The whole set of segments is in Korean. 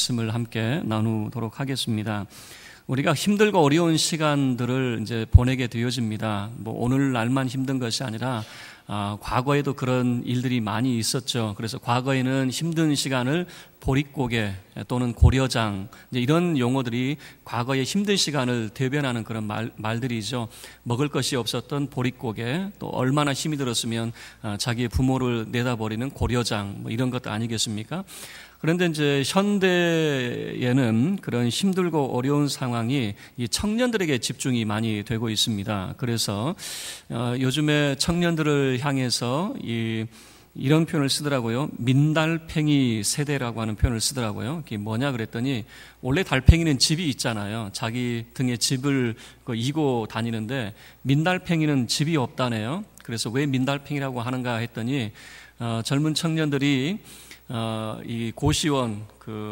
말씀을 함께 나누도록 하겠습니다. 우리가 힘들고 어려운 시간들을 이제 보내게 되어집니다. 오늘날만 힘든 것이 아니라 과거에도 그런 일들이 많이 있었죠. 그래서 과거에는 힘든 시간을 보릿고개 또는 고려장 이런 용어들이 과거의 힘든 시간을 대변하는 그런 말들이죠. 먹을 것이 없었던 보릿고개, 또 얼마나 힘이 들었으면 자기의 부모를 내다버리는 고려장 이런 것도 아니겠습니까? 그런데 이제 현대에는 그런 힘들고 어려운 상황이 이 청년들에게 집중이 많이 되고 있습니다. 그래서 요즘에 청년들을 향해서 이런 표현을 쓰더라고요. 민달팽이 세대라고 하는 표현을 쓰더라고요. 그게 뭐냐 그랬더니 원래 달팽이는 집이 있잖아요. 자기 등에 집을 이고 다니는데 민달팽이는 집이 없다네요. 그래서 왜 민달팽이라고 하는가 했더니 젊은 청년들이 이 고시원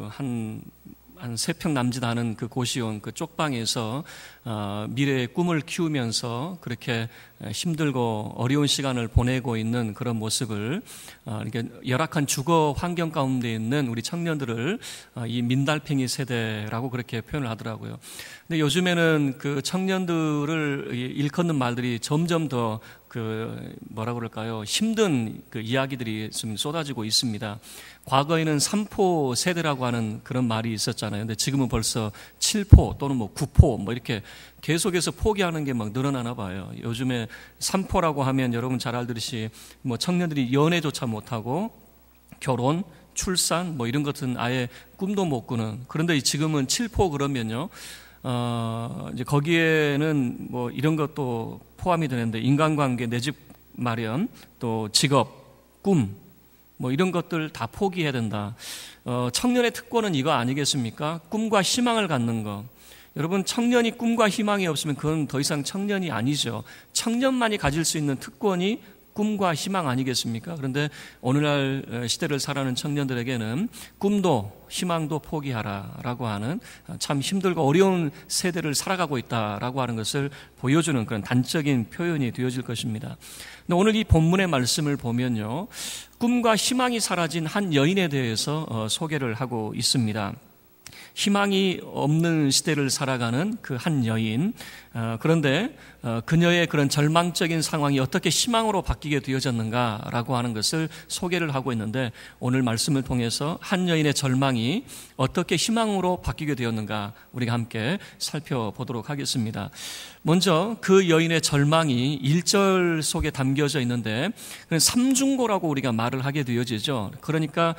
한 3평 남짓 하는 그 고시원 그 쪽방에서 미래의 꿈을 키우면서 그렇게 힘들고 어려운 시간을 보내고 있는 그런 모습을 이렇게 열악한 주거 환경 가운데 있는 우리 청년들을 이 민달팽이 세대라고 그렇게 표현을 하더라고요. 근데 요즘에는 그 청년들을 일컫는 말들이 점점 더 뭐라고 그럴까요? 힘든 그 이야기들이 좀 쏟아지고 있습니다. 과거에는 3포 세대라고 하는 그런 말이 있었잖아요. 근데 지금은 벌써 7포 또는 9포 이렇게 계속해서 포기하는 게 막 늘어나나 봐요. 요즘에 3포라고 하면 여러분 잘 알듯이 청년들이 연애조차 못하고 결혼, 출산 이런 것은 아예 꿈도 못 꾸는. 그런데 지금은 7포 그러면요. 이제 거기에는 이런 것도 포함이 되는데 인간관계, 내 집 마련, 또 직업, 꿈 이런 것들 다 포기해야 된다. 청년의 특권은 이거 아니겠습니까? 꿈과 희망을 갖는 거. 여러분, 청년이 꿈과 희망이 없으면 그건 더 이상 청년이 아니죠. 청년만이 가질 수 있는 특권이 꿈과 희망 아니겠습니까? 그런데 오늘날 시대를 살아가는 청년들에게는 꿈도 희망도 포기하라라고 하는 참 힘들고 어려운 세대를 살아가고 있다라고 하는 것을 보여주는 그런 단적인 표현이 되어질 것입니다. 근데 오늘 이 본문의 말씀을 보면요, 꿈과 희망이 사라진 한 여인에 대해서 소개를 하고 있습니다. 희망이 없는 시대를 살아가는 그 한 여인, 그런데 그녀의 그런 절망적인 상황이 어떻게 희망으로 바뀌게 되어졌는가라고 하는 것을 소개를 하고 있는데, 오늘 말씀을 통해서 한 여인의 절망이 어떻게 희망으로 바뀌게 되었는가 우리가 함께 살펴보도록 하겠습니다. 먼저 그 여인의 절망이 1절 속에 담겨져 있는데, 삼중고라고 우리가 말을 하게 되어지죠. 그러니까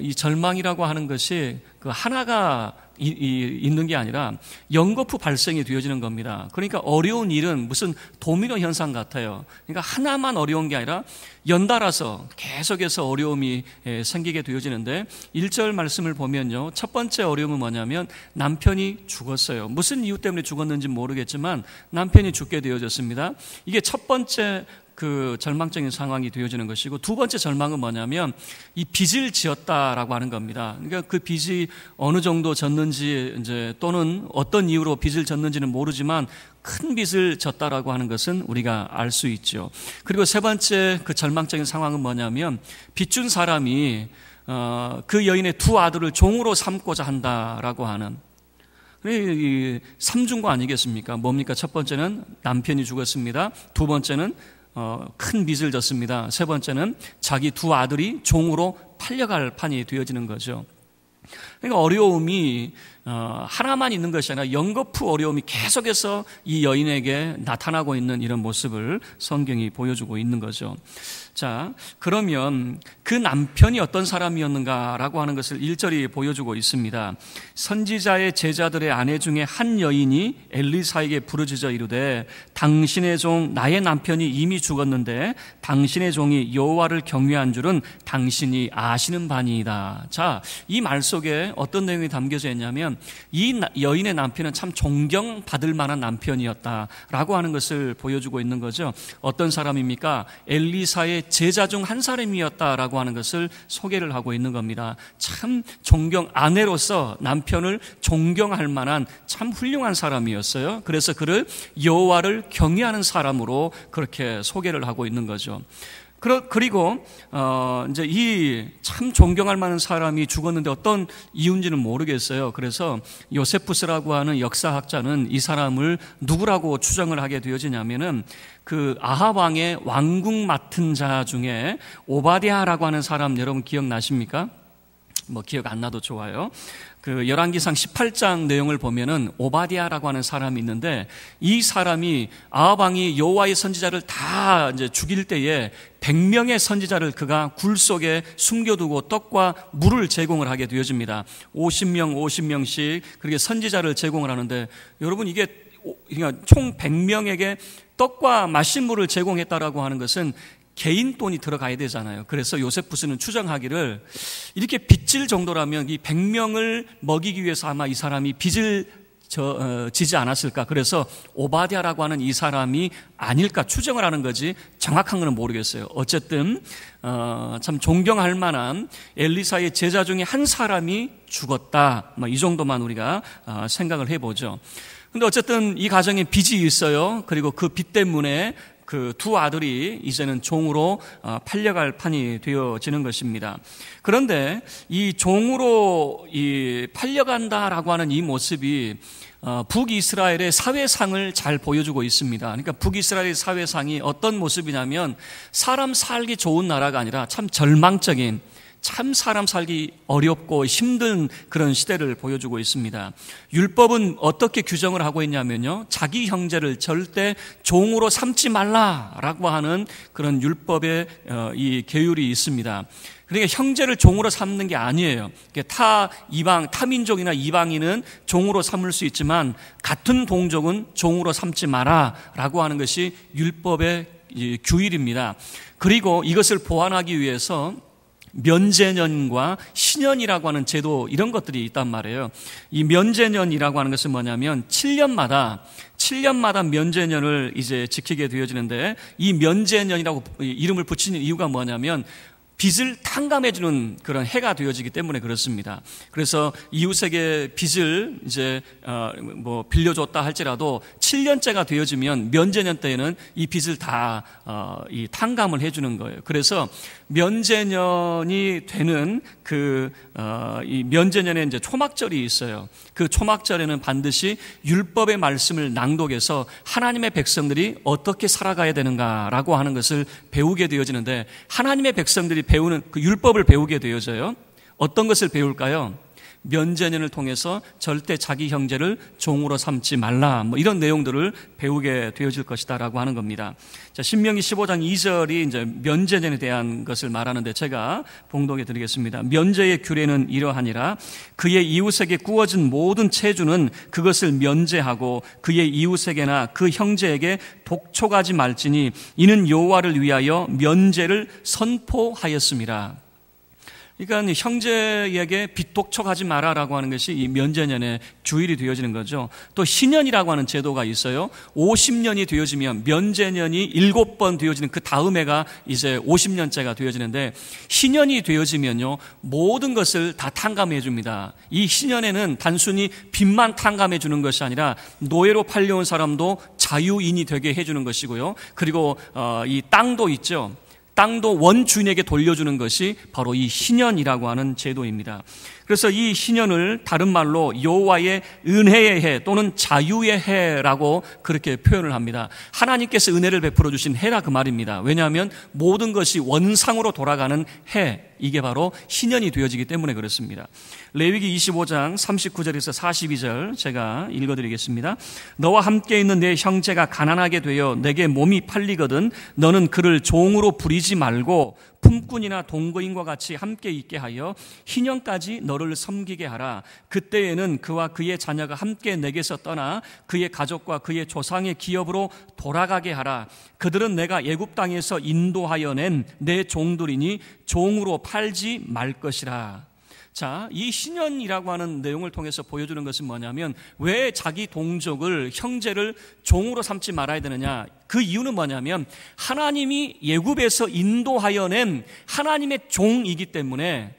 이 절망이라고 하는 것이 그 하나가 있는 게 아니라 연거푸 발생이 되어지는 겁니다. 그러니까 어려운 일은 무슨 도미노 현상 같아요. 그러니까 하나만 어려운 게 아니라 연달아서 계속해서 어려움이 생기게 되어지는데, 1절 말씀을 보면요, 첫 번째 어려움은 뭐냐면 남편이 죽었어요. 무슨 이유 때문에 죽었는지 모르겠지만 남편이 죽게 되어졌습니다. 이게 첫 번째 그 절망적인 상황이 되어지는 것이고, 두 번째 절망은 뭐냐면 이 빚을 지었다라고 하는 겁니다. 그러니까 그 빚이 어느 정도 졌는지 또는 어떤 이유로 빚을 졌는지는 모르지만 큰 빚을 졌다라고 하는 것은 우리가 알 수 있죠. 그리고 세 번째 그 절망적인 상황은 뭐냐면 빚준 사람이 그 여인의 두 아들을 종으로 삼고자 한다라고 하는, 이 삼중고 아니겠습니까? 뭡니까? 첫 번째는 남편이 죽었습니다. 두 번째는 큰 빚을 졌습니다. 세 번째는 자기 두 아들이 종으로 팔려갈 판이 되어지는 거죠. 그러니까 어려움이 하나만 있는 것이 아니라 연거푸 어려움이 계속해서 이 여인에게 나타나고 있는 이런 모습을 성경이 보여주고 있는 거죠. 자, 그러면 그 남편이 어떤 사람이었는가라고 하는 것을 1절이 보여주고 있습니다. 선지자의 제자들의 아내 중에 한 여인이 엘리사에게 부르짖어 이르되 당신의 종 나의 남편이 이미 죽었는데 당신의 종이 여호와를 경외한 줄은 당신이 아시는 바니이다. 자, 이 말 속에 어떤 내용이 담겨져 있냐면 이 여인의 남편은 참 존경받을 만한 남편이었다라고 하는 것을 보여주고 있는 거죠. 어떤 사람입니까? 엘리사의 제자 중 한 사람이었다라고 하는 것을 소개를 하고 있는 겁니다. 참 아내로서 남편을 존경할 만한 참 훌륭한 사람이었어요. 그래서 그를 여호와를 경외하는 사람으로 그렇게 소개를 하고 있는 거죠. 그리고 이제 이 참 존경할 만한 사람이 죽었는데 어떤 이유인지는 모르겠어요. 그래서 요세푸스라고 하는 역사학자는 이 사람을 누구라고 추정을 하게 되어지냐면은 그 아합 왕의 왕궁 맡은 자 중에 오바댜라고 하는 사람 여러분 기억나십니까? 뭐 기억 안 나도 좋아요. 그 열왕기상 18장 내용을 보면은 오바댜라고 하는 사람이 있는데, 이 사람이 아합 왕이 여호와의 선지자를 다 이제 죽일 때에 100명의 선지자를 그가 굴 속에 숨겨두고 떡과 물을 제공을 하게 되어집니다. 50명씩 그렇게 선지자를 제공을 하는데, 여러분 이게 그러니까 총 100명에게 떡과 마신 물을 제공했다라고 하는 것은 개인 돈이 들어가야 되잖아요. 그래서 요세푸스는 추정하기를 이렇게 빚질 정도라면 이 100명을 먹이기 위해서 아마 이 사람이 빚을 지지 않았을까. 그래서 오바댜라고 하는 이 사람이 아닐까 추정을 하는 거지 정확한 건 모르겠어요. 어쨌든 참 존경할 만한 엘리사의 제자 중에 한 사람이 죽었다. 이 정도만 우리가 생각을 해보죠. 근데 어쨌든 이 가정에 빚이 있어요. 그리고 그 빚 때문에 그 두 아들이 이제는 종으로 팔려갈 판이 되어지는 것입니다. 그런데 이 종으로 팔려간다라고 하는 이 모습이 북이스라엘의 사회상을 잘 보여주고 있습니다. 그러니까 북이스라엘의 사회상이 어떤 모습이냐면 사람 살기 좋은 나라가 아니라 참 절망적인, 참 사람 살기 어렵고 힘든 그런 시대를 보여주고 있습니다. 율법은 어떻게 규정을 하고 있냐면요, 자기 형제를 절대 종으로 삼지 말라라고 하는 그런 율법의 이 계율이 있습니다. 그러니까 형제를 종으로 삼는 게 아니에요. 타민족이나 이방인은 종으로 삼을 수 있지만 같은 동족은 종으로 삼지 마라라고 하는 것이 율법의 규율입니다. 그리고 이것을 보완하기 위해서 면제년과 신년이라고 하는 제도, 이런 것들이 있단 말이에요. 이 면제년이라고 하는 것은 뭐냐면 7년마다 면제년을 이제 지키게 되어지는데, 이 면제년이라고 이름을 붙이는 이유가 뭐냐면 빚을 탕감해주는 그런 해가 되어지기 때문에 그렇습니다. 그래서 이웃에게 빚을 이제 빌려줬다 할지라도 7년째가 되어지면 면제년 때에는 이 빚을 다 이 탕감을 해주는 거예요. 그래서 면제년이 되는 이 면제년에 이제 초막절이 있어요. 그 초막절에는 반드시 율법의 말씀을 낭독해서 하나님의 백성들이 어떻게 살아가야 되는가라고 하는 것을 배우게 되어지는데, 하나님의 백성들이 배우는 그 율법을 배우게 되어져요. 어떤 것을 배울까요? 면제년을 통해서 절대 자기 형제를 종으로 삼지 말라, 이런 내용들을 배우게 되어질 것이다라고 하는 겁니다. 자, 신명기 15장 2절이 이제 면제년에 대한 것을 말하는데 제가 봉독해 드리겠습니다. 면제의 규례는 이러하니라. 그의 이웃에게 구워진 모든 채주는 그것을 면제하고 그의 이웃에게나 그 형제에게 독촉하지 말지니 이는 여호와를 위하여 면제를 선포하였습니다. 그러니까 형제에게 빚독촉하지 마라라고 하는 것이 이 면제년의 규율이 되어지는 거죠. 또 신년이라고 하는 제도가 있어요. 50년이 되어지면 면제년이 7번 되어지는 그 다음 해가 이제 50년째가 되어지는데, 신년이 되어지면요 모든 것을 다 탕감해 줍니다. 이 신년에는 단순히 빚만 탕감해 주는 것이 아니라 노예로 팔려온 사람도 자유인이 되게 해주는 것이고요. 그리고 이 땅도 있죠. 땅도 원주인에게 돌려주는 것이 바로 이 신년이라고 하는 제도입니다. 그래서 이 신년을 다른 말로 여호와의 은혜의 해 또는 자유의 해라고 그렇게 표현을 합니다. 하나님께서 은혜를 베풀어 주신 해라 그 말입니다. 왜냐하면 모든 것이 원상으로 돌아가는 해, 이게 바로 신년이 되어지기 때문에 그렇습니다. 레위기 25장 39절에서 42절 제가 읽어드리겠습니다. 너와 함께 있는 내 형제가 가난하게 되어 내게 몸이 팔리거든 너는 그를 종으로 부리지 말고 품꾼이나 동거인과 같이 함께 있게 하여 희년까지 너를 섬기게 하라. 그때에는 그와 그의 자녀가 함께 내게서 떠나 그의 가족과 그의 조상의 기업으로 돌아가게 하라. 그들은 내가 애굽 땅에서 인도하여 낸 내 종들이니 종으로 팔지 말 것이라. 자, 이 신년이라고 하는 내용을 통해서 보여주는 것은 뭐냐면, 왜 자기 동족을, 형제를 종으로 삼지 말아야 되느냐? 그 이유는 뭐냐면 하나님이 애굽에서 인도하여 낸 하나님의 종이기 때문에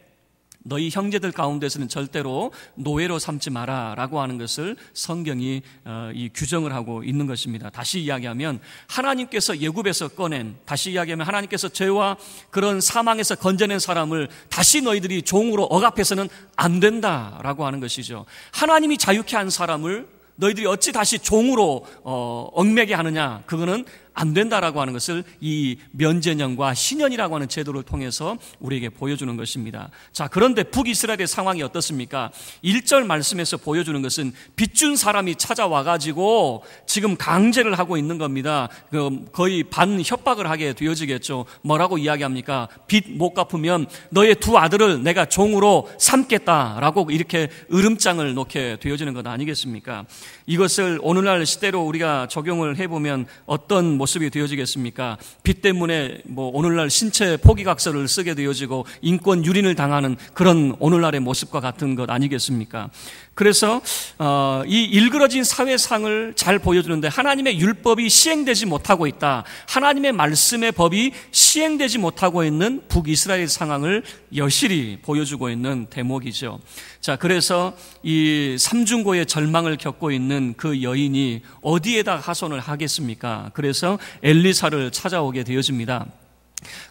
너희 형제들 가운데서는 절대로 노예로 삼지 마라라고 하는 것을 성경이 이 규정을 하고 있는 것입니다. 다시 이야기하면 하나님께서 애굽에서 꺼낸, 다시 이야기하면 하나님께서 죄와 그런 사망에서 건져낸 사람을 다시 너희들이 종으로 억압해서는 안 된다라고 하는 것이죠. 하나님이 자유케 한 사람을 너희들이 어찌 다시 종으로 얽매게 하느냐? 그거는 안 된다라고 하는 것을 이 면제년과 신년이라고 하는 제도를 통해서 우리에게 보여주는 것입니다. 자, 그런데 북이스라엘의 상황이 어떻습니까? 1절 말씀에서 보여주는 것은 빚준 사람이 찾아와가지고 지금 강제를 하고 있는 겁니다. 거의 반 협박을 하게 되어지겠죠. 뭐라고 이야기합니까? 빚 못 갚으면 너의 두 아들을 내가 종으로 삼겠다라고 이렇게 으름장을 놓게 되어지는 것 아니겠습니까? 이것을 오늘날 시대로 우리가 적용을 해보면 어떤 모습이 되어지겠습니까? 빚 때문에 오늘날 신체 포기각서를 쓰게 되어지고 인권 유린을 당하는 그런 오늘날의 모습과 같은 것 아니겠습니까? 그래서 이 일그러진 사회상을 잘 보여주는데 하나님의 율법이 시행되지 못하고 있다. 하나님의 말씀의 법이 시행되지 못하고 있는 북이스라엘 상황을 여실히 보여주고 있는 대목이죠. 자, 그래서 이 삼중고의 절망을 겪고 있는 그 여인이 어디에다 하소연을 하겠습니까? 그래서 엘리사를 찾아오게 되어집니다.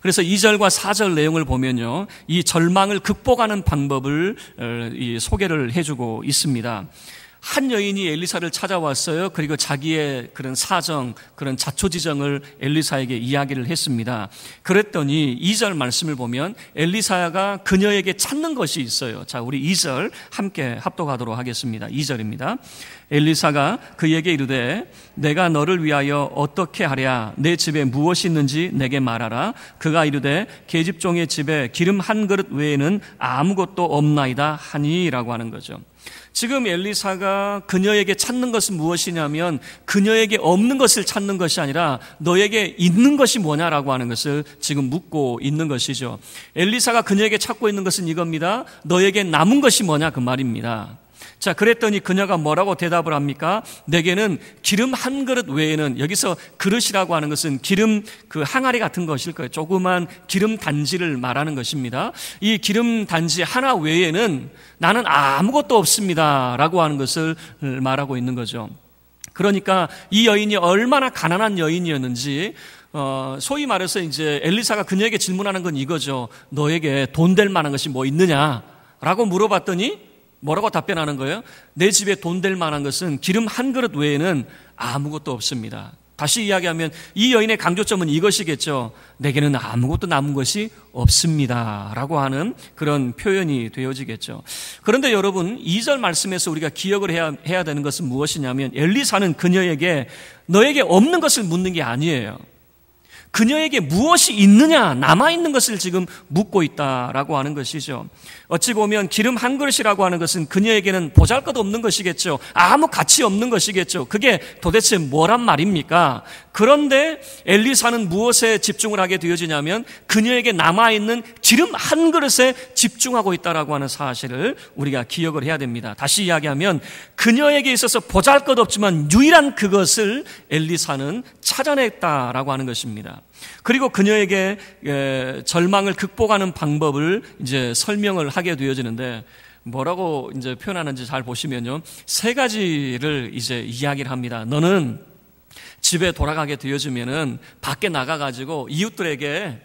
그래서 2절과 4절 내용을 보면요, 이 절망을 극복하는 방법을 소개를 해주고 있습니다. 한 여인이 엘리사를 찾아왔어요. 그리고 자기의 그런 사정, 그런 자초지정을 엘리사에게 이야기를 했습니다. 그랬더니 2절 말씀을 보면 엘리사가 그녀에게 찾는 것이 있어요. 자, 우리 2절 함께 합독하도록 하겠습니다. 2절입니다. 엘리사가 그에게 이르되 내가 너를 위하여 어떻게 하랴? 내 집에 무엇이 있는지 내게 말하라. 그가 이르되 계집종의 집에 기름 한 그릇 외에는 아무것도 없나이다 하니라고 하는 거죠. 지금 엘리사가 그녀에게 찾는 것은 무엇이냐면 그녀에게 없는 것을 찾는 것이 아니라 너에게 있는 것이 뭐냐라고 하는 것을 지금 묻고 있는 것이죠. 엘리사가 그녀에게 찾고 있는 것은 이겁니다. 너에게 남은 것이 뭐냐 그 말입니다. 자, 그랬더니 그녀가 뭐라고 대답을 합니까? 내게는 기름 한 그릇 외에는, 여기서 그릇이라고 하는 것은 기름 그 항아리 같은 것일 거예요. 조그만 기름 단지를 말하는 것입니다. 이 기름 단지 하나 외에는 나는 아무것도 없습니다 라고 하는 것을 말하고 있는 거죠. 그러니까 이 여인이 얼마나 가난한 여인이었는지, 소위 말해서 이제 엘리사가 그녀에게 질문하는 건 이거죠. 너에게 돈 될 만한 것이 뭐 있느냐 라고 물어봤더니 뭐라고 답변하는 거예요? 내 집에 돈 될 만한 것은 기름 한 그릇 외에는 아무것도 없습니다. 다시 이야기하면 이 여인의 강조점은 이것이겠죠. 내게는 아무것도 남은 것이 없습니다 라고 하는 그런 표현이 되어지겠죠. 그런데 여러분, 2절 말씀에서 우리가 기억을 해야 되는 것은 무엇이냐면 엘리사는 그녀에게 너에게 없는 것을 묻는 게 아니에요. 그녀에게 무엇이 있느냐, 남아있는 것을 지금 묻고 있다라고 하는 것이죠. 어찌 보면 기름 한 그릇이라고 하는 것은 그녀에게는 보잘것없는 것이겠죠. 아무 가치 없는 것이겠죠. 그게 도대체 뭐란 말입니까? 그런데 엘리사는 무엇에 집중을 하게 되어지냐면 그녀에게 남아있는 기름 한 그릇에 집중하고 있다라고 하는 사실을 우리가 기억을 해야 됩니다. 다시 이야기하면 그녀에게 있어서 보잘것없지만 유일한 그것을 엘리사는 찾아냈다라고 하는 것입니다. 그리고 그녀에게 절망을 극복하는 방법을 이제 설명을 하게 되어지는데 뭐라고 이제 표현하는지 잘 보시면요, 세 가지를 이제 이야기를 합니다. 너는 집에 돌아가게 되어지면은 밖에 나가가지고 이웃들에게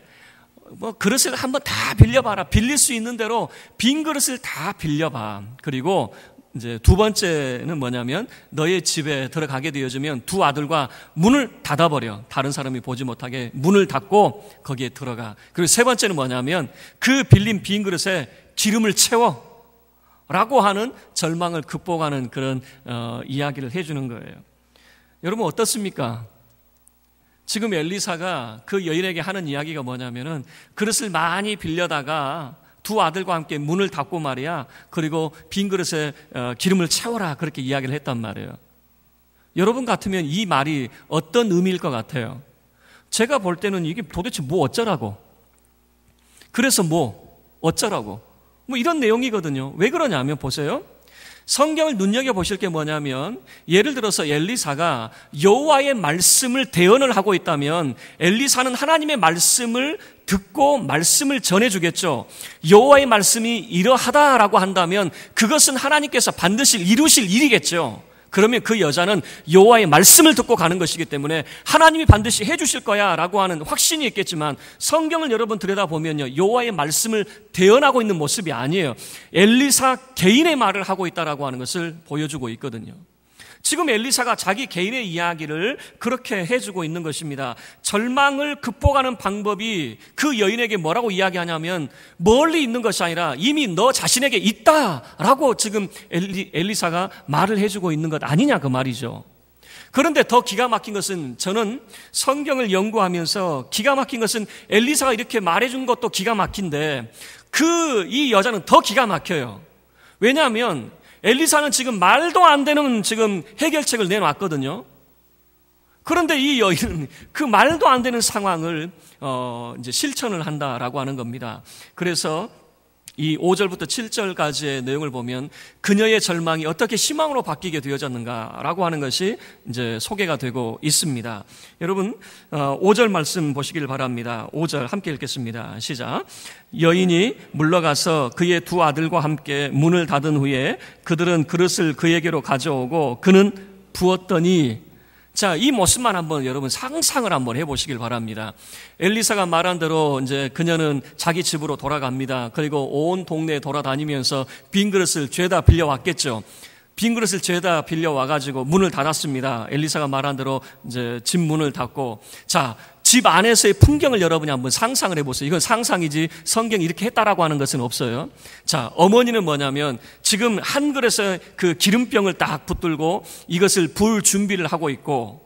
그릇을 한번 다 빌려봐라. 빌릴 수 있는 대로 빈 그릇을 다 빌려봐. 그리고 이제 두 번째는 뭐냐면 너의 집에 들어가게 되어지면 두 아들과 문을 닫아버려. 다른 사람이 보지 못하게 문을 닫고 거기에 들어가. 그리고 세 번째는 뭐냐면 그 빌린 빈 그릇에 기름을 채워 라고 하는 절망을 극복하는 그런 이야기를 해주는 거예요. 여러분 어떻습니까? 지금 엘리사가 그 여인에게 하는 이야기가 뭐냐면은 그릇을 많이 빌려다가 두 아들과 함께 문을 닫고 말이야. 그리고 빈 그릇에 기름을 채워라. 그렇게 이야기를 했단 말이에요. 여러분 같으면 이 말이 어떤 의미일 것 같아요? 제가 볼 때는 이게 도대체 뭐 어쩌라고? 그래서 뭐 어쩌라고? 뭐 이런 내용이거든요. 왜 그러냐면 보세요. 성경을 눈여겨보실 게 뭐냐면, 예를 들어서 엘리사가 여호와의 말씀을 대언을 하고 있다면 엘리사는 하나님의 말씀을 듣고 말씀을 전해주겠죠. 여호와의 말씀이 이러하다라고 한다면 그것은 하나님께서 반드시 이루실 일이겠죠. 그러면 그 여자는 여호와의 말씀을 듣고 가는 것이기 때문에 하나님이 반드시 해주실 거야 라고 하는 확신이 있겠지만, 성경을 여러분 들여다보면요, 여호와의 말씀을 대언하고 있는 모습이 아니에요. 엘리사 개인의 말을 하고 있다라고 하는 것을 보여주고 있거든요. 지금 엘리사가 자기 개인의 이야기를 그렇게 해주고 있는 것입니다. 절망을 극복하는 방법이 그 여인에게 뭐라고 이야기하냐면, 멀리 있는 것이 아니라 이미 너 자신에게 있다라고 지금 엘리사가 말을 해주고 있는 것 아니냐 그 말이죠. 그런데 더 기가 막힌 것은, 저는 성경을 연구하면서 기가 막힌 것은 엘리사가 이렇게 말해준 것도 기가 막힌데 이 여자는 더 기가 막혀요. 왜냐하면 엘리사는 지금 말도 안 되는 지금 해결책을 내놨거든요. 그런데 이 여인은 그 말도 안 되는 상황을 이제 실천을 한다라고 하는 겁니다. 그래서 이 5절부터 7절까지의 내용을 보면 그녀의 절망이 어떻게 희망으로 바뀌게 되어졌는가라고 하는 것이 이제 소개가 되고 있습니다. 여러분 5절 말씀 보시길 바랍니다. 5절 함께 읽겠습니다. 시작. 여인이 물러가서 그의 두 아들과 함께 문을 닫은 후에 그들은 그릇을 그에게로 가져오고 그는 부었더니, 자, 이 모습만 한번 여러분 상상을 한번 해보시길 바랍니다. 엘리사가 말한 대로 이제 그녀는 자기 집으로 돌아갑니다. 그리고 온 동네에 돌아다니면서 빈 그릇을 죄다 빌려왔겠죠. 빈 그릇을 죄다 빌려와가지고 문을 닫았습니다. 엘리사가 말한 대로 이제 집 문을 닫고, 자, 집 안에서의 풍경을 여러분이 한번 상상을 해보세요. 이건 상상이지 성경이 이렇게 했다라고 하는 것은 없어요. 자, 어머니는 뭐냐면 지금 한 그릇에 그 기름병을 딱 붙들고 이것을 부을 준비를 하고 있고,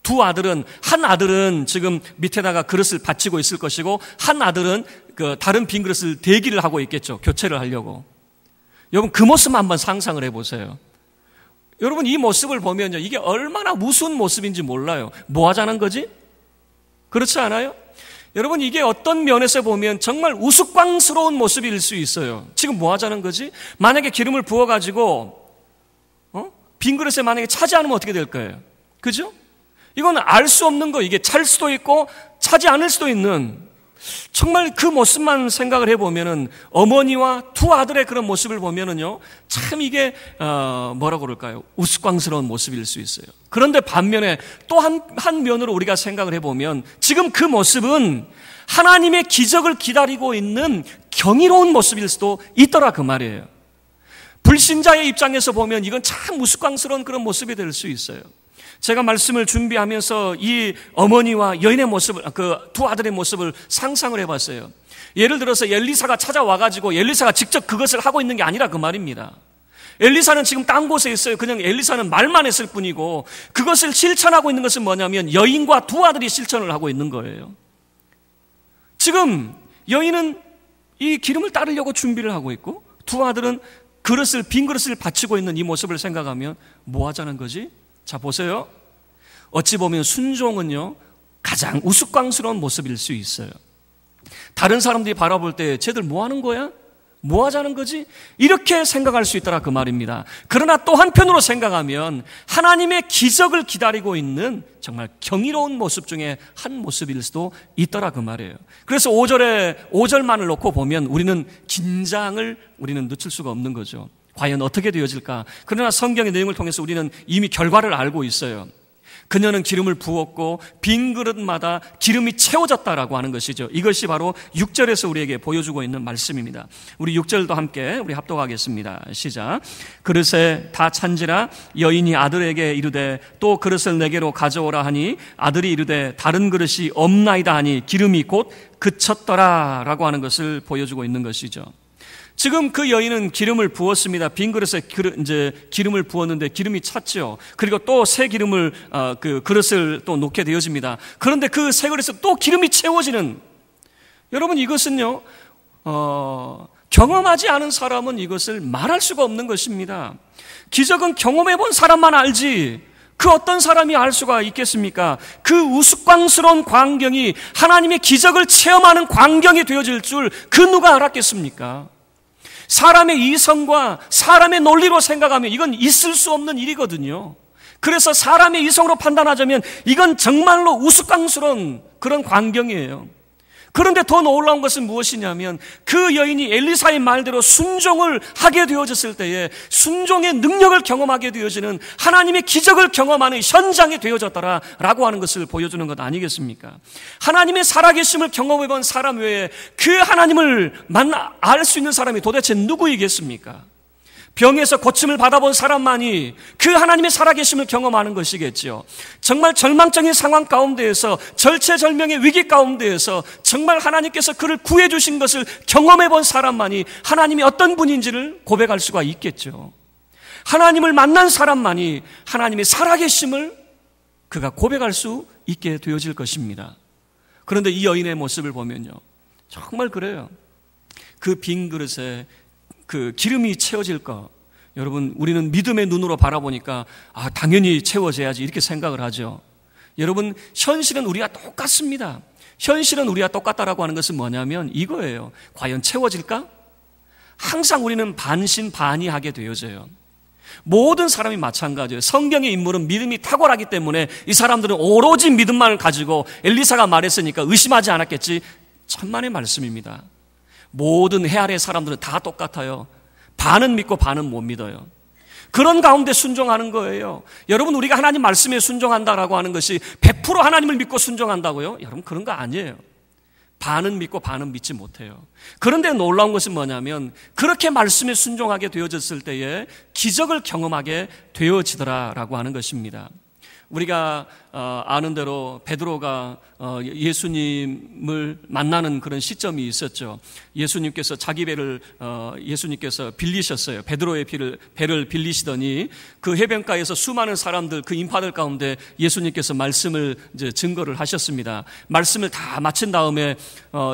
두 아들은, 한 아들은 지금 밑에다가 그릇을 받치고 있을 것이고 한 아들은 그 다른 빈 그릇을 대기를 하고 있겠죠. 교체를 하려고. 여러분 그 모습만 한번 상상을 해보세요. 여러분 이 모습을 보면요, 이게 얼마나 무서운 모습인지 몰라요. 뭐 하자는 거지? 그렇지 않아요? 여러분 이게 어떤 면에서 보면 정말 우스꽝스러운 모습일 수 있어요. 지금 뭐 하자는 거지? 만약에 기름을 부어가지고 빈 그릇에 만약에 차지 않으면 어떻게 될 거예요? 그죠? 이건 알 수 없는 거, 이게 찰 수도 있고 차지 않을 수도 있는, 정말 그 모습만 생각을 해보면은, 어머니와 두 아들의 그런 모습을 보면은요, 참 이게 뭐라고 그럴까요? 우스꽝스러운 모습일 수 있어요. 그런데 반면에 또 한 면으로 우리가 생각을 해보면 지금 그 모습은 하나님의 기적을 기다리고 있는 경이로운 모습일 수도 있더라 그 말이에요. 불신자의 입장에서 보면 이건 참 우스꽝스러운 그런 모습이 될 수 있어요. 제가 말씀을 준비하면서 이 어머니와 여인의 모습을, 그 두 아들의 모습을 상상을 해봤어요. 예를 들어서 엘리사가 찾아와가지고 엘리사가 직접 그것을 하고 있는 게 아니라 그 말입니다. 엘리사는 지금 딴 곳에 있어요. 그냥 엘리사는 말만 했을 뿐이고 그것을 실천하고 있는 것은 뭐냐면 여인과 두 아들이 실천을 하고 있는 거예요. 지금 여인은 이 기름을 따르려고 준비를 하고 있고 두 아들은 빈 그릇을 받치고 있는 이 모습을 생각하면 뭐 하자는 거지? 자, 보세요. 어찌 보면 순종은요, 가장 우스꽝스러운 모습일 수 있어요. 다른 사람들이 바라볼 때 쟤들 뭐 하는 거야? 뭐 하자는 거지? 이렇게 생각할 수 있더라 그 말입니다. 그러나 또 한편으로 생각하면 하나님의 기적을 기다리고 있는 정말 경이로운 모습 중에 한 모습일 수도 있더라 그 말이에요. 그래서 5절만을 놓고 보면 우리는 긴장을 늦출 수가 없는 거죠. 과연 어떻게 되어질까? 그러나 성경의 내용을 통해서 우리는 이미 결과를 알고 있어요. 그녀는 기름을 부었고 빈 그릇마다 기름이 채워졌다라고 하는 것이죠. 이것이 바로 6절에서 우리에게 보여주고 있는 말씀입니다. 우리 6절도 함께 우리 합독하겠습니다. 시작. 그릇에 다 찬지라 여인이 아들에게 이르되 또 그릇을 내게로 가져오라 하니 아들이 이르되 다른 그릇이 없나이다 하니 기름이 곧 그쳤더라 라고 하는 것을 보여주고 있는 것이죠. 지금 그 여인은 기름을 부었습니다. 빈 그릇에 이제 기름을 부었는데 기름이 찼죠. 그리고 또 새 기름을 그 그릇을 또 놓게 되어집니다. 그런데 그 새 그릇에 또 기름이 채워지는, 여러분 이것은요 경험하지 않은 사람은 이것을 말할 수가 없는 것입니다. 기적은 경험해 본 사람만 알지 그 어떤 사람이 알 수가 있겠습니까? 그 우스꽝스러운 광경이 하나님의 기적을 체험하는 광경이 되어질 줄 그 누가 알았겠습니까? 사람의 이성과 사람의 논리로 생각하면 이건 있을 수 없는 일이거든요. 그래서 사람의 이성으로 판단하자면 이건 정말로 우스꽝스러운 그런 광경이에요. 그런데 더 놀라운 것은 무엇이냐면 그 여인이 엘리사의 말대로 순종을 하게 되어졌을 때에 순종의 능력을 경험하게 되어지는 하나님의 기적을 경험하는 현장이 되어졌다라고 하는 것을 보여주는 것 아니겠습니까? 하나님의 살아계심을 경험해본 사람 외에 그 하나님을 알 수 있는 사람이 도대체 누구이겠습니까? 병에서 고침을 받아본 사람만이 그 하나님의 살아계심을 경험하는 것이겠죠. 정말 절망적인 상황 가운데에서 절체절명의 위기 가운데에서 정말 하나님께서 그를 구해주신 것을 경험해본 사람만이 하나님이 어떤 분인지를 고백할 수가 있겠죠. 하나님을 만난 사람만이 하나님의 살아계심을 그가 고백할 수 있게 되어질 것입니다. 그런데 이 여인의 모습을 보면요, 정말 그래요. 그 빈 그릇에 그 기름이 채워질 것, 여러분, 우리는 믿음의 눈으로 바라보니까 당연히 채워져야지 이렇게 생각을 하죠. 여러분, 현실은 우리가 똑같습니다. 현실은 우리가 똑같다라고 하는 것은 뭐냐면 이거예요. 과연 채워질까? 항상 우리는 반신반의하게 되어져요. 모든 사람이 마찬가지예요. 성경의 인물은 믿음이 탁월하기 때문에 이 사람들은 오로지 믿음만을 가지고 엘리사가 말했으니까 의심하지 않았겠지. 천만의 말씀입니다. 모든 해 아래 사람들은 다 똑같아요. 반은 믿고 반은 못 믿어요. 그런 가운데 순종하는 거예요. 여러분, 우리가 하나님 말씀에 순종한다라고 하는 것이 100% 하나님을 믿고 순종한다고요? 여러분, 그런 거 아니에요. 반은 믿고 반은 믿지 못해요. 그런데 놀라운 것은 뭐냐면 그렇게 말씀에 순종하게 되어졌을 때에 기적을 경험하게 되어지더라라고 하는 것입니다. 우리가 아는 대로 베드로가 예수님을 만나는 그런 시점이 있었죠. 예수님께서 자기 배를 예수님께서 빌리셨어요. 베드로의 배를 빌리시더니 그 해변가에서 수많은 사람들, 그 인파들 가운데 예수님께서 말씀을 이제 증거를 하셨습니다. 말씀을 다 마친 다음에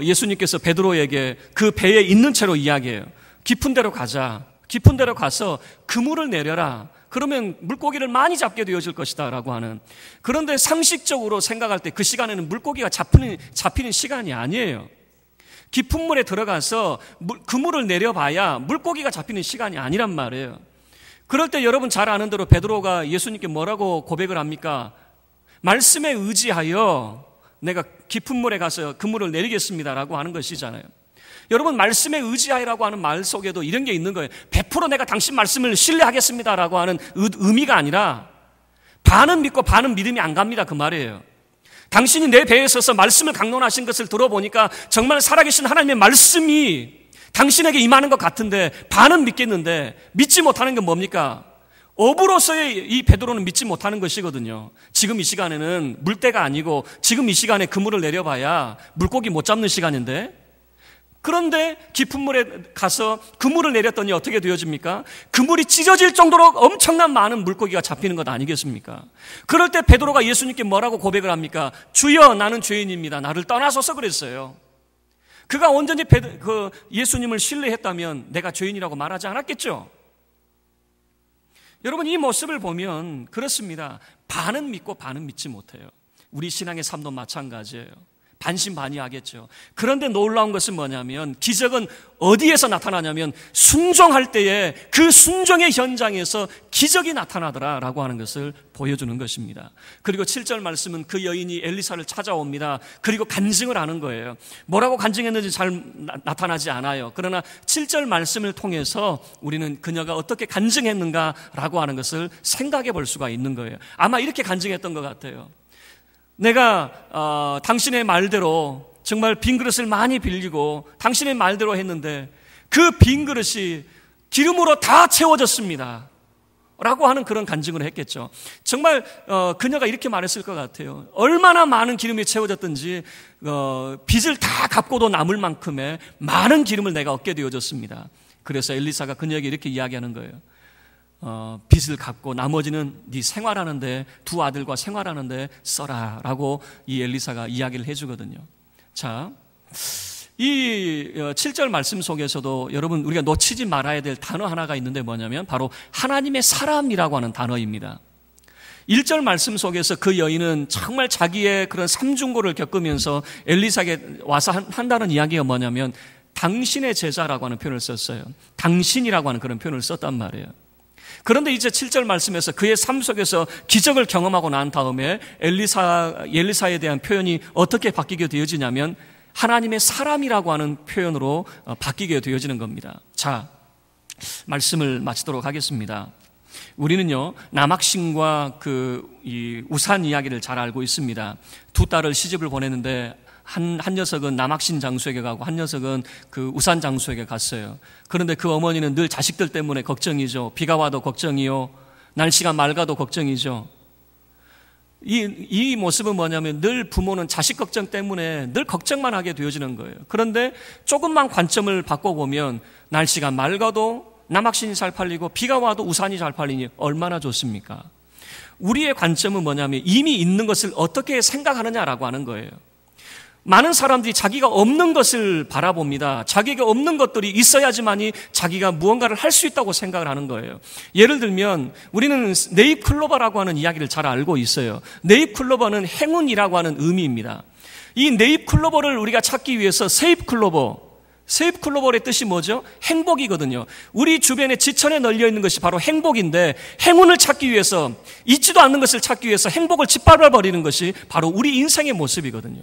예수님께서 베드로에게 그 배에 있는 채로 이야기해요. 깊은 데로 가자. 깊은 데로 가서 그물을 내려라. 그러면 물고기를 많이 잡게 되어질 것이다 라고 하는. 그런데 상식적으로 생각할 때 그 시간에는 물고기가 잡히는 시간이 아니에요. 깊은 물에 들어가서 그물을 내려봐야 물고기가 잡히는 시간이 아니란 말이에요. 그럴 때 여러분 잘 아는 대로 베드로가 예수님께 뭐라고 고백을 합니까? 말씀에 의지하여 내가 깊은 물에 가서 그물을 내리겠습니다 라고 하는 것이잖아요. 여러분, 말씀에 의지하라고 하는 말 속에도 이런 게 있는 거예요. 100% 내가 당신 말씀을 신뢰하겠습니다라고 하는 의미가 아니라 반은 믿고 반은 믿음이 안 갑니다, 그 말이에요. 당신이 내 배에 서서 말씀을 강론하신 것을 들어보니까 정말 살아계신 하나님의 말씀이 당신에게 임하는 것 같은데 반은 믿겠는데 믿지 못하는 게 뭡니까? 업으로서의 이 베드로는 믿지 못하는 것이거든요. 지금 이 시간에는 물때가 아니고 지금 이 시간에 그물을 내려봐야 물고기 못 잡는 시간인데, 그런데 깊은 물에 가서 그물을 내렸더니 어떻게 되어집니까? 그물이 찢어질 정도로 엄청난 많은 물고기가 잡히는 것 아니겠습니까? 그럴 때 베드로가 예수님께 뭐라고 고백을 합니까? 주여, 나는 죄인입니다. 나를 떠나소서 그랬어요. 그가 온전히 예수님을 신뢰했다면 내가 죄인이라고 말하지 않았겠죠? 여러분, 이 모습을 보면 그렇습니다. 반은 믿고 반은 믿지 못해요. 우리 신앙의 삶도 마찬가지예요. 반신반의하겠죠. 그런데 놀라운 것은 뭐냐면 기적은 어디에서 나타나냐면 순종할 때에 그 순종의 현장에서 기적이 나타나더라라고 하는 것을 보여주는 것입니다. 그리고 7절 말씀은 그 여인이 엘리사를 찾아옵니다. 그리고 간증을 하는 거예요. 뭐라고 간증했는지 잘 나타나지 않아요. 그러나 7절 말씀을 통해서 우리는 그녀가 어떻게 간증했는가라고 하는 것을 생각해 볼 수가 있는 거예요. 아마 이렇게 간증했던 것 같아요. 내가 당신의 말대로 정말 빈 그릇을 많이 빌리고 당신의 말대로 했는데 그 빈 그릇이 기름으로 다 채워졌습니다 라고 하는 그런 간증을 했겠죠. 정말 그녀가 이렇게 말했을 것 같아요. 얼마나 많은 기름이 채워졌든지 빚을 다 갚고도 남을 만큼의 많은 기름을 내가 얻게 되어졌습니다. 그래서 엘리사가 그녀에게 이렇게 이야기하는 거예요. 빚을 갚고 나머지는 네 생활하는데, 두 아들과 생활하는데 써라 라고 이 엘리사가 이야기를 해주거든요. 자, 이 7절 말씀 속에서도 여러분 우리가 놓치지 말아야 될 단어 하나가 있는데 뭐냐면 바로 하나님의 사람이라고 하는 단어입니다. 1절 말씀 속에서 그 여인은 정말 자기의 그런 삼중고를 겪으면서 엘리사에게 와서 한다는 이야기가 뭐냐면 당신의 제자라고 하는 표현을 썼어요. 당신이라고 하는 그런 표현을 썼단 말이에요. 그런데 이제 7절 말씀에서 그의 삶 속에서 기적을 경험하고 난 다음에 엘리사에 대한 표현이 어떻게 바뀌게 되어지냐면 하나님의 사람이라고 하는 표현으로 바뀌게 되어지는 겁니다. 자, 말씀을 마치도록 하겠습니다. 우리는요, 남학신과 이 우산 이야기를 잘 알고 있습니다. 두 딸을 시집을 보냈는데 한 녀석은 남학신 장수에게 가고 한 녀석은 그 우산 장수에게 갔어요. 그런데 그 어머니는 늘 자식들 때문에 걱정이죠. 비가 와도 걱정이요. 날씨가 맑아도 걱정이죠. 이 모습은 뭐냐면 늘 부모는 자식 걱정 때문에 늘 걱정만 하게 되어지는 거예요. 그런데 조금만 관점을 바꿔보면 날씨가 맑아도 남학신이 잘 팔리고 비가 와도 우산이 잘 팔리니 얼마나 좋습니까? 우리의 관점은 뭐냐면 이미 있는 것을 어떻게 생각하느냐라고 하는 거예요. 많은 사람들이 자기가 없는 것을 바라봅니다. 자기가 없는 것들이 있어야지만이 자기가 무언가를 할 수 있다고 생각을 하는 거예요. 예를 들면 우리는 네잎클로버라고 하는 이야기를 잘 알고 있어요. 네잎클로버는 행운이라고 하는 의미입니다. 이 네잎클로버를 우리가 찾기 위해서 세잎클로버의 뜻이 뭐죠? 행복이거든요. 우리 주변에 지천에 널려 있는 것이 바로 행복인데 행운을 찾기 위해서, 있지도 않는 것을 찾기 위해서 행복을 짓밟아버리는 것이 바로 우리 인생의 모습이거든요.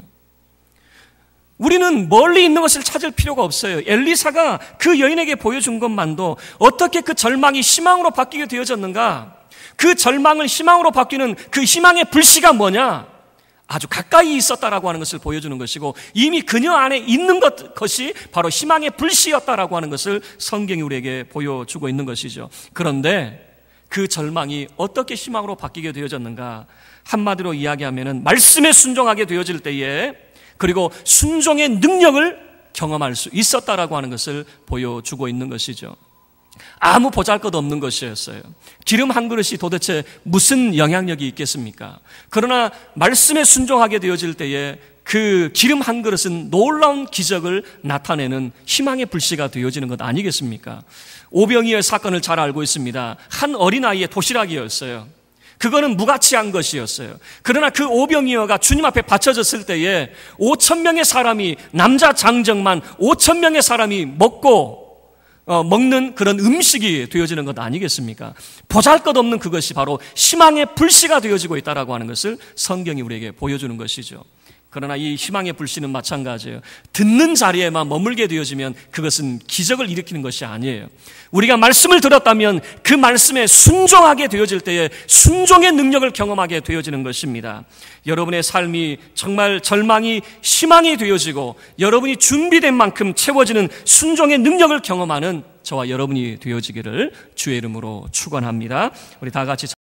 우리는 멀리 있는 것을 찾을 필요가 없어요. 엘리사가 그 여인에게 보여준 것만도 어떻게 그 절망이 희망으로 바뀌게 되어졌는가? 그 절망을 희망으로 바뀌는 그 희망의 불씨가 뭐냐? 아주 가까이 있었다라고 하는 것을 보여주는 것이고 이미 그녀 안에 있는 것이 바로 희망의 불씨였다라고 하는 것을 성경이 우리에게 보여주고 있는 것이죠. 그런데 그 절망이 어떻게 희망으로 바뀌게 되어졌는가? 한마디로 이야기하면은 말씀에 순종하게 되어질 때에 그리고 순종의 능력을 경험할 수 있었다라고 하는 것을 보여주고 있는 것이죠. 아무 보잘것없는 것이었어요. 기름 한 그릇이 도대체 무슨 영향력이 있겠습니까? 그러나 말씀에 순종하게 되어질 때에 그 기름 한 그릇은 놀라운 기적을 나타내는 희망의 불씨가 되어지는 것 아니겠습니까? 오병이어 사건을 잘 알고 있습니다. 한 어린아이의 도시락이었어요. 그거는 무가치한 것이었어요. 그러나 그 오병이어가 주님 앞에 바쳐졌을 때에 5,000명의 사람이, 남자 장정만 5,000명의 사람이 먹는 그런 음식이 되어지는 것 아니겠습니까? 보잘것없는 그것이 바로 희망의 불씨가 되어지고 있다라고 하는 것을 성경이 우리에게 보여주는 것이죠. 그러나 이 희망의 불씨는 마찬가지예요. 듣는 자리에만 머물게 되어지면 그것은 기적을 일으키는 것이 아니에요. 우리가 말씀을 들었다면 그 말씀에 순종하게 되어질 때에 순종의 능력을 경험하게 되어지는 것입니다. 여러분의 삶이 정말 절망이 희망이 되어지고 여러분이 준비된 만큼 채워지는 순종의 능력을 경험하는 저와 여러분이 되어지기를 주의 이름으로 축원합니다. 우리 다 같이